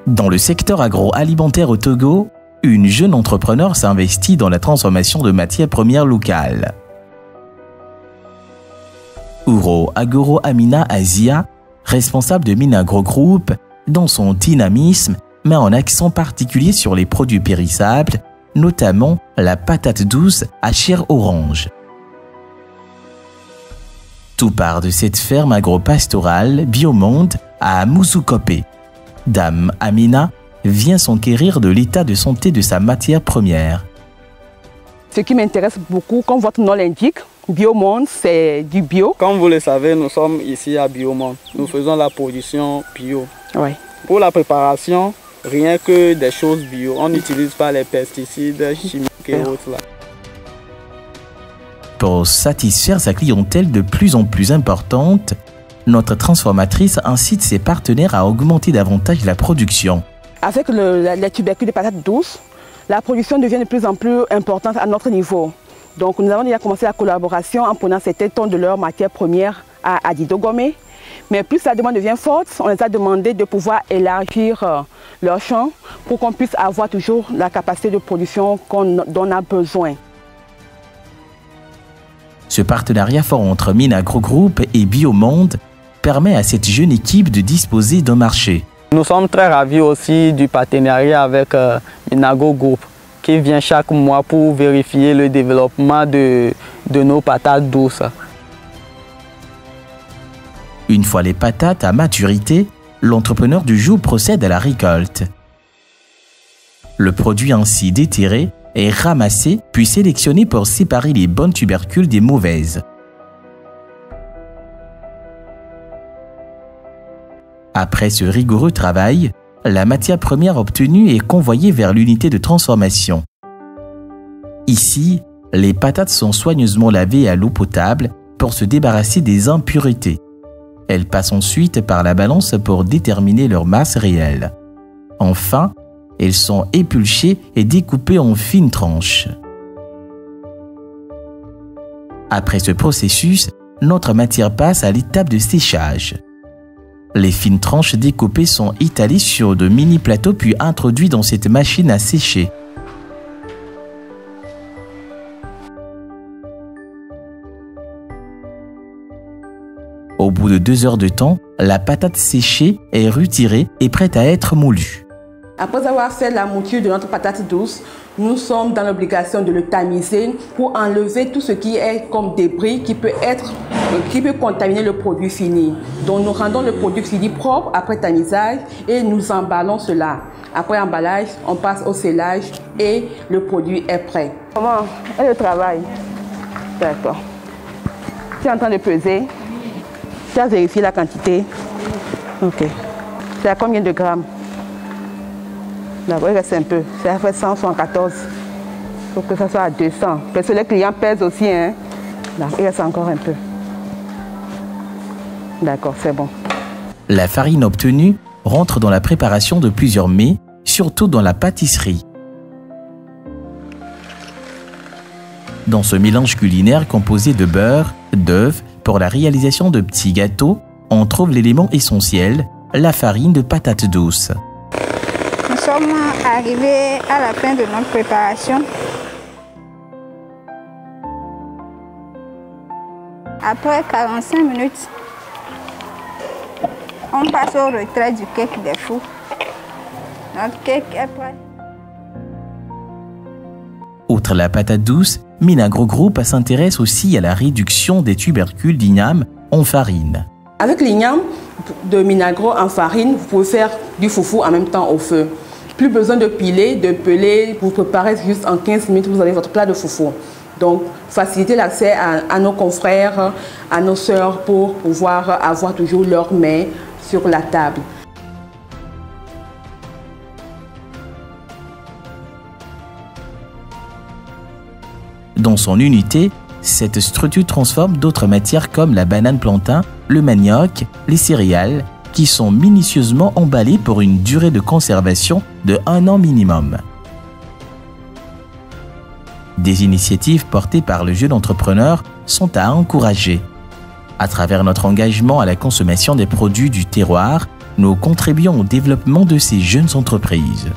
Dans le secteur agroalimentaire au Togo, une jeune entrepreneur s'investit dans la transformation de matières premières locales. Ouro Agoro Amina Azia, responsable de Minagro Group, dans son dynamisme, met un accent particulier sur les produits périssables, notamment la patate douce à chair orange. Tout part de cette ferme agro-pastorale Biomonde à Moussoukopé. Dame Amina vient s'enquérir de l'état de santé de sa matière première. Ce qui m'intéresse beaucoup, comme votre nom l'indique, Biomonde, c'est du bio. Comme vous le savez, nous sommes ici à Biomonde. Nous faisons la production bio. Oui. Pour la préparation, rien que des choses bio. On n'utilise pas les pesticides chimiques et autres là. Pour satisfaire sa clientèle de plus en plus importante, notre transformatrice incite ses partenaires à augmenter davantage la production. Avec les tubercules de patates douces, la production devient de plus en plus importante à notre niveau. Donc nous avons déjà commencé la collaboration en prenant certains tonnes de leur matière première à Adidogomé. Mais plus la demande devient forte, on les a demandé de pouvoir élargir leur champ pour qu'on puisse avoir toujours la capacité de production dont on a besoin. Ce partenariat fort entre Minagro Group et Biomonde permet à cette jeune équipe de disposer d'un marché. Nous sommes très ravis aussi du partenariat avec Minagro Group qui vient chaque mois pour vérifier le développement de nos patates douces. Une fois les patates à maturité, l'entrepreneur du jour procède à la récolte. Le produit ainsi déterré est ramassé puis sélectionné pour séparer les bonnes tubercules des mauvaises. Après ce rigoureux travail, la matière première obtenue est convoyée vers l'unité de transformation. Ici, les patates sont soigneusement lavées à l'eau potable pour se débarrasser des impuretés. Elles passent ensuite par la balance pour déterminer leur masse réelle. Enfin, elles sont épulchées et découpées en fines tranches. Après ce processus, notre matière passe à l'étape de séchage. Les fines tranches découpées sont étalées sur de mini-plateaux puis introduites dans cette machine à sécher. Au bout de 2 heures de temps, la patate séchée est retirée et prête à être moulue. Après avoir fait la mouture de notre patate douce, nous sommes dans l'obligation de le tamiser pour enlever tout ce qui est comme débris qui peut contaminer le produit fini. Donc nous rendons le produit fini propre après tamisage et nous emballons cela. Après emballage, on passe au scellage et le produit est prêt. Comment est le travail? D'accord. Tu es en train de peser. Tu as vérifié la quantité. Ok. C'est à combien de grammes? D'accord, il reste un peu. Ça fait 100, 114. Il faut que ça soit à 200. Parce que les clients pèsent aussi. Hein? Là, il reste encore un peu. D'accord, c'est bon. La farine obtenue rentre dans la préparation de plusieurs mets, surtout dans la pâtisserie. Dans ce mélange culinaire composé de beurre, d'œufs, pour la réalisation de petits gâteaux, on trouve l'élément essentiel, la farine de patate douce. Nous sommes arrivés à la fin de notre préparation. Après 45 minutes, on passe au retrait du cake des fours. Notre cake est prêt. Outre la patate douce, Minagro Group s'intéresse aussi à la réduction des tubercules d'igname en farine. Avec l'igname de Minagro en farine, vous pouvez faire du foufou en même temps au feu. Plus besoin de piler, de peler, vous préparez juste en 15 minutes, vous avez votre plat de foufou. Donc, faciliter l'accès à nos confrères, à nos sœurs pour pouvoir avoir toujours leur mets sur la table. Dans son unité, cette structure transforme d'autres matières comme la banane plantain, le manioc, les céréales, qui sont minutieusement emballées pour une durée de conservation de 1 an minimum. Des initiatives portées par le jeune entrepreneur sont à encourager. À travers notre engagement à la consommation des produits du terroir, nous contribuons au développement de ces jeunes entreprises.